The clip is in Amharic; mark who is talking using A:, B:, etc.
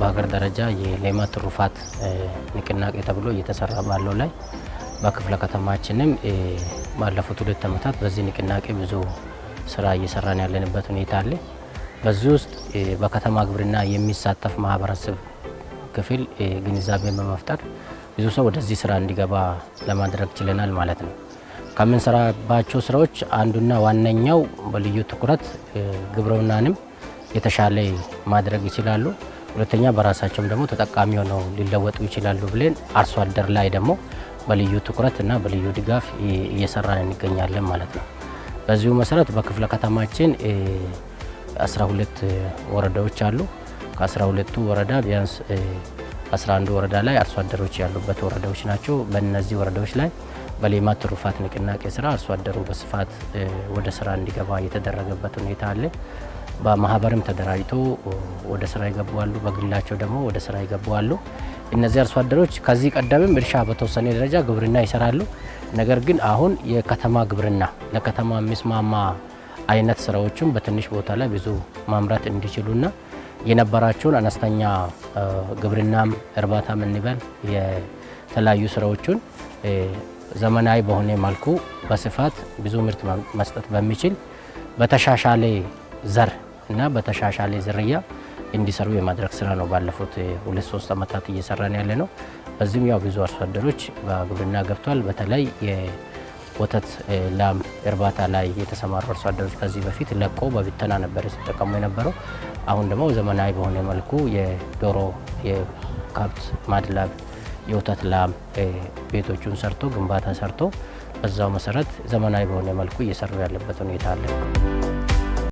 A: በሀገር ደረጃ የሌማት ትሩፋት ንቅናቄ ተብሎ እየተሰራ ባለው ላይ በክፍለ ከተማችንም ባለፉት 2 ዓመታት በዚህ ንቅናቄ ብዙ ስራ እየሰራን ያለንበት ሁኔታ አለ። በዚህ ውስጥ በከተማ ግብርና የሚሳተፍ ማህበረሰብ ክፍል ግንዛቤ በመፍጠር ብዙ ሰው ወደዚህ ስራ እንዲገባ ለማድረግ ችለናል ማለት ነው። ከምንሰራባቸው ስራዎች አንዱና ዋነኛው በልዩ ትኩረት ግብርናንም የተሻለ ማድረግ ይችላሉ፣ ሁለተኛ በራሳቸውም ደግሞ ተጠቃሚ ሆነው ሊለወጡ ይችላሉ ብለን አርሶ አደር ላይ ደግሞ በልዩ ትኩረት እና በልዩ ድጋፍ እየሰራን እንገኛለን ማለት ነው። በዚሁ መሰረት በክፍለ ከተማችን 12 ወረዳዎች አሉ። ከ12ቱ ወረዳ ቢያንስ 11 ወረዳ ላይ አርሶ አደሮች ያሉበት ወረዳዎች ናቸው። በእነዚህ ወረዳዎች ላይ በሌማት ትሩፋት ንቅናቄ ስራ አርሶ አደሩ በስፋት ወደ ስራ እንዲገባ የተደረገበት ሁኔታ አለ። በማህበርም ተደራጅቶ ወደ ስራ ይገባሉ፣ በግላቸው ደግሞ ወደ ስራ ይገባሉ። እነዚህ አርሶ አደሮች ከዚህ ቀደምም እርሻ በተወሰነ ደረጃ ግብርና ይሰራሉ። ነገር ግን አሁን የከተማ ግብርና ለከተማ የሚስማማ አይነት ስራዎችን በትንሽ ቦታ ላይ ብዙ ማምረት እንዲችሉና የነበራቸውን አነስተኛ ግብርናም እርባታም እንበል የተለያዩ ስራዎችን ዘመናዊ በሆነ መልኩ በስፋት ብዙ ምርት መስጠት በሚችል በተሻሻለ ዘር እና በተሻሻለ ዝርያ እንዲሰሩ የማድረግ ስራ ነው ባለፉት 2-3 ዓመታት እየሰራን ያለ ነው። በዚህም ያው ብዙ አርሶ አደሮች በግብርና ገብቷል። በተለይ የወተት ላም እርባታ ላይ የተሰማሩ አርሶ አደሮች ከዚህ በፊት ለቆ በብተና ነበር ሲጠቀሙ የነበረው። አሁን ደግሞ ዘመናዊ በሆነ መልኩ የዶሮ የከብት ማድለብ የወተት ላም ቤቶቹን ሰርቶ ግንባታ ሰርቶ በዛው መሰረት ዘመናዊ በሆነ መልኩ እየሰሩ ያለበት ሁኔታ አለ።